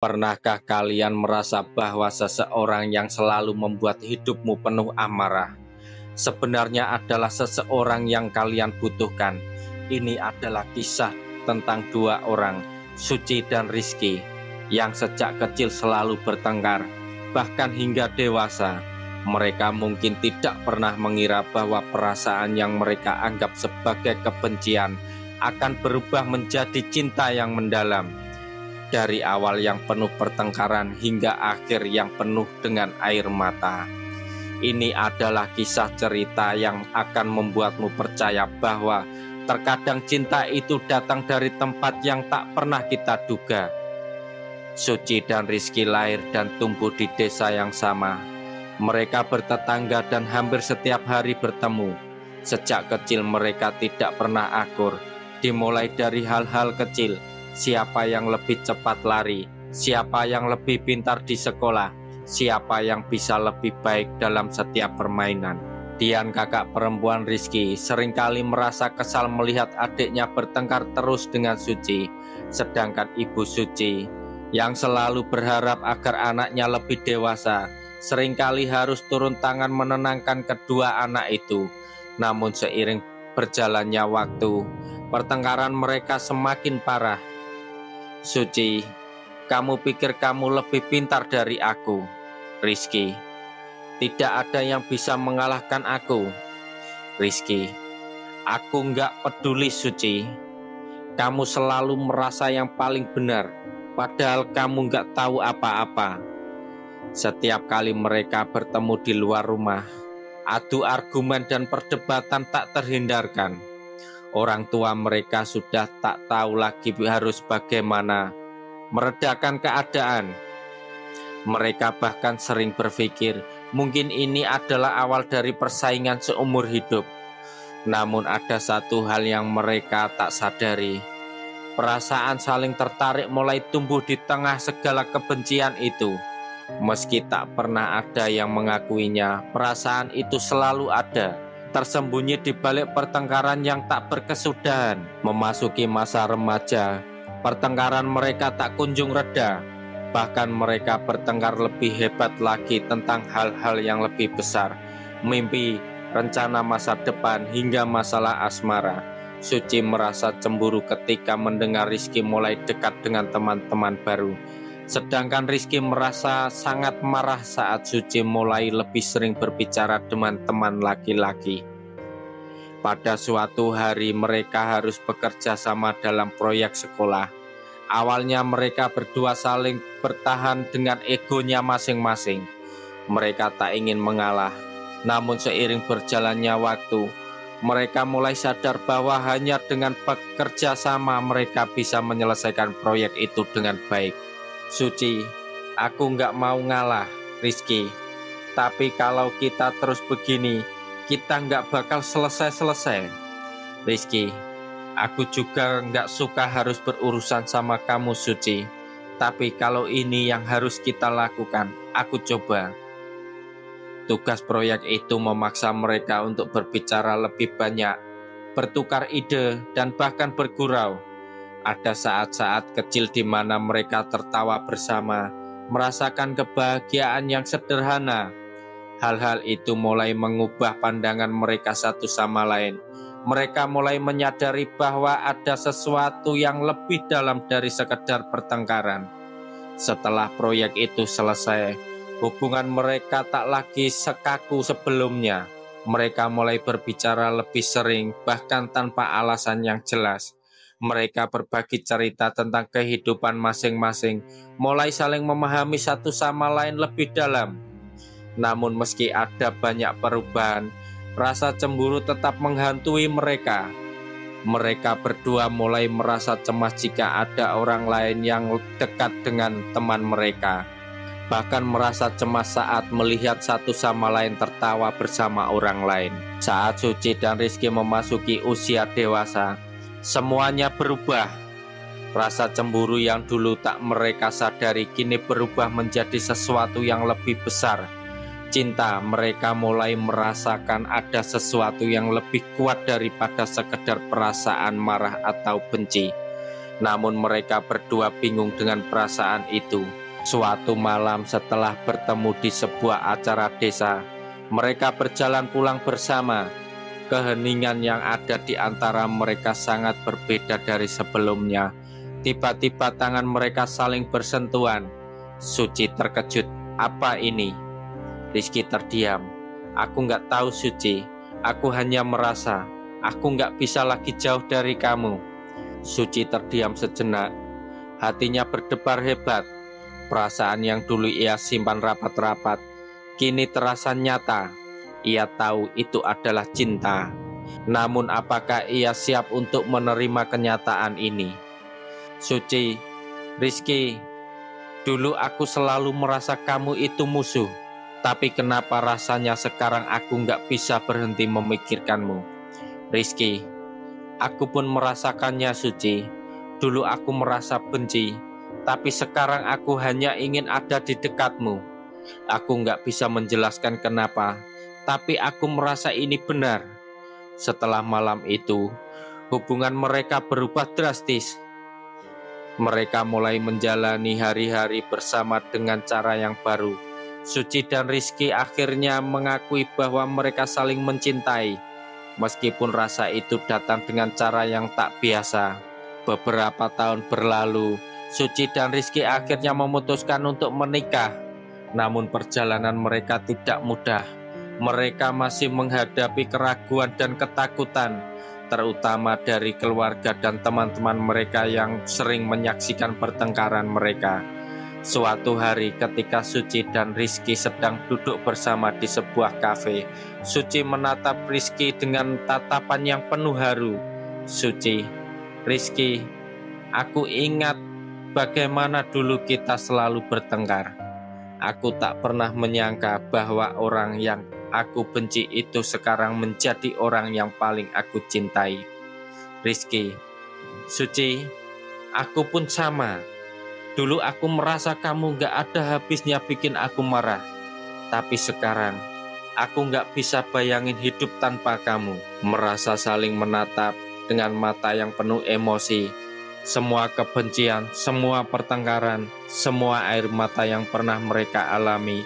Pernahkah kalian merasa bahwa seseorang yang selalu membuat hidupmu penuh amarah sebenarnya adalah seseorang yang kalian butuhkan? Ini adalah kisah tentang dua orang, Suci dan Rizky, yang sejak kecil selalu bertengkar, bahkan hingga dewasa. Mereka mungkin tidak pernah mengira bahwa perasaan yang mereka anggap sebagai kebencian akan berubah menjadi cinta yang mendalam. Dari awal yang penuh pertengkaran hingga akhir yang penuh dengan air mata. Ini adalah kisah cerita yang akan membuatmu percaya bahwa terkadang cinta itu datang dari tempat yang tak pernah kita duga. Suci dan Rizky lahir dan tumbuh di desa yang sama. Mereka bertetangga dan hampir setiap hari bertemu. Sejak kecil mereka tidak pernah akur, dimulai dari hal-hal kecil. Siapa yang lebih cepat lari, siapa yang lebih pintar di sekolah, siapa yang bisa lebih baik dalam setiap permainan. Dian, kakak perempuan Rizky, seringkali merasa kesal melihat adiknya bertengkar terus dengan Suci. Sedangkan ibu Suci, yang selalu berharap agar anaknya lebih dewasa, seringkali harus turun tangan menenangkan kedua anak itu. Namun seiring berjalannya waktu, pertengkaran mereka semakin parah. Suci, kamu pikir kamu lebih pintar dari aku. Rizky, tidak ada yang bisa mengalahkan aku. Rizky, aku nggak peduli Suci. Kamu selalu merasa yang paling benar, padahal kamu nggak tahu apa-apa. Setiap kali mereka bertemu di luar rumah, adu argumen dan perdebatan tak terhindarkan. Orang tua mereka sudah tak tahu lagi harus bagaimana meredakan keadaan. Mereka bahkan sering berpikir mungkin ini adalah awal dari persaingan seumur hidup. Namun ada satu hal yang mereka tak sadari. Perasaan saling tertarik mulai tumbuh di tengah segala kebencian itu. Meski tak pernah ada yang mengakuinya, perasaan itu selalu ada, tersembunyi di balik pertengkaran yang tak berkesudahan. Memasuki masa remaja, pertengkaran mereka tak kunjung reda. Bahkan mereka bertengkar lebih hebat lagi tentang hal-hal yang lebih besar, mimpi, rencana masa depan, hingga masalah asmara. Suci merasa cemburu ketika mendengar Rizky mulai dekat dengan teman-teman baru. Sedangkan Rizky merasa sangat marah saat Suci mulai lebih sering berbicara dengan teman laki-laki. Pada suatu hari mereka harus bekerja sama dalam proyek sekolah. Awalnya mereka berdua saling bertahan dengan egonya masing-masing. Mereka tak ingin mengalah. Namun seiring berjalannya waktu, mereka mulai sadar bahwa hanya dengan bekerja sama mereka bisa menyelesaikan proyek itu dengan baik. Suci, aku nggak mau ngalah, Rizky. Tapi kalau kita terus begini, kita nggak bakal selesai-selesai. Rizky, aku juga nggak suka harus berurusan sama kamu, Suci. Tapi kalau ini yang harus kita lakukan, aku coba. Tugas proyek itu memaksa mereka untuk berbicara lebih banyak, bertukar ide, dan bahkan bergurau. Ada saat-saat kecil di mana mereka tertawa bersama, merasakan kebahagiaan yang sederhana. Hal-hal itu mulai mengubah pandangan mereka satu sama lain. Mereka mulai menyadari bahwa ada sesuatu yang lebih dalam dari sekedar pertengkaran. Setelah proyek itu selesai, hubungan mereka tak lagi sekaku sebelumnya. Mereka mulai berbicara lebih sering, bahkan tanpa alasan yang jelas. Mereka berbagi cerita tentang kehidupan masing-masing, mulai saling memahami satu sama lain lebih dalam. Namun meski ada banyak perubahan, rasa cemburu tetap menghantui mereka. Mereka berdua mulai merasa cemas jika ada orang lain yang dekat dengan teman mereka. Bahkan merasa cemas saat melihat satu sama lain tertawa bersama orang lain. Saat Suci dan Rizky memasuki usia dewasa, semuanya berubah. Rasa cemburu yang dulu tak mereka sadari kini berubah menjadi sesuatu yang lebih besar. Cinta, mereka mulai merasakan ada sesuatu yang lebih kuat daripada sekedar perasaan marah atau benci. Namun mereka berdua bingung dengan perasaan itu. Suatu malam setelah bertemu di sebuah acara desa, mereka berjalan pulang bersama. Keheningan yang ada di antara mereka sangat berbeda dari sebelumnya. Tiba-tiba tangan mereka saling bersentuhan. Suci terkejut. Apa ini? Rizky terdiam. Aku nggak tahu Suci. Aku hanya merasa aku nggak bisa lagi jauh dari kamu. Suci terdiam sejenak. Hatinya berdebar hebat. Perasaan yang dulu ia simpan rapat-rapat kini terasa nyata. Ia tahu itu adalah cinta. Namun apakah ia siap untuk menerima kenyataan ini? Suci, Rizky, dulu aku selalu merasa kamu itu musuh. Tapi kenapa rasanya sekarang aku nggak bisa berhenti memikirkanmu? Rizky, aku pun merasakannya Suci. Dulu aku merasa benci, tapi sekarang aku hanya ingin ada di dekatmu. Aku nggak bisa menjelaskan kenapa, tapi aku merasa ini benar. Setelah malam itu, hubungan mereka berubah drastis. Mereka mulai menjalani hari-hari bersama dengan cara yang baru. Suci dan Rizky akhirnya mengakui bahwa mereka saling mencintai, meskipun rasa itu datang dengan cara yang tak biasa. Beberapa tahun berlalu, Suci dan Rizky akhirnya memutuskan untuk menikah. Namun perjalanan mereka tidak mudah. Mereka masih menghadapi keraguan dan ketakutan, terutama dari keluarga dan teman-teman mereka yang sering menyaksikan pertengkaran mereka. Suatu hari ketika Suci dan Rizky sedang duduk bersama di sebuah kafe, Suci menatap Rizky dengan tatapan yang penuh haru. Suci, Rizky, aku ingat bagaimana dulu kita selalu bertengkar. Aku tak pernah menyangka bahwa orang yang aku benci itu sekarang menjadi orang yang paling aku cintai. Rizky, Suci, aku pun sama. Dulu aku merasa kamu gak ada habisnya bikin aku marah. Tapi sekarang, aku gak bisa bayangin hidup tanpa kamu. Merasa saling menatap dengan mata yang penuh emosi. Semua kebencian, semua pertengkaran, semua air mata yang pernah mereka alami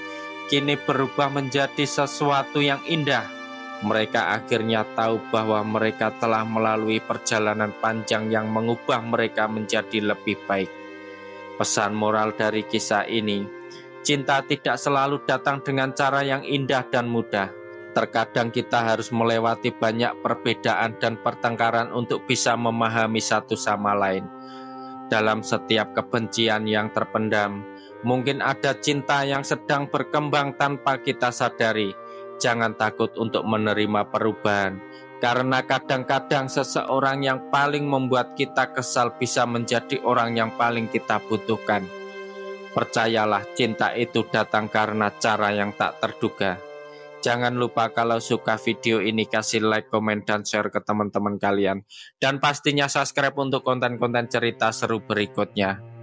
kini berubah menjadi sesuatu yang indah. Mereka akhirnya tahu bahwa mereka telah melalui perjalanan panjang yang mengubah mereka menjadi lebih baik. Pesan moral dari kisah ini, cinta tidak selalu datang dengan cara yang indah dan mudah. Terkadang kita harus melewati banyak perbedaan dan pertengkaran untuk bisa memahami satu sama lain. Dalam setiap kebencian yang terpendam, mungkin ada cinta yang sedang berkembang tanpa kita sadari. Jangan takut untuk menerima perubahan, karena kadang-kadang seseorang yang paling membuat kita kesal bisa menjadi orang yang paling kita butuhkan. Percayalah, cinta itu datang karena cara yang tak terduga. Jangan lupa kalau suka video ini kasih like, komen, dan share ke teman-teman kalian. Dan pastinya subscribe untuk konten-konten cerita seru berikutnya.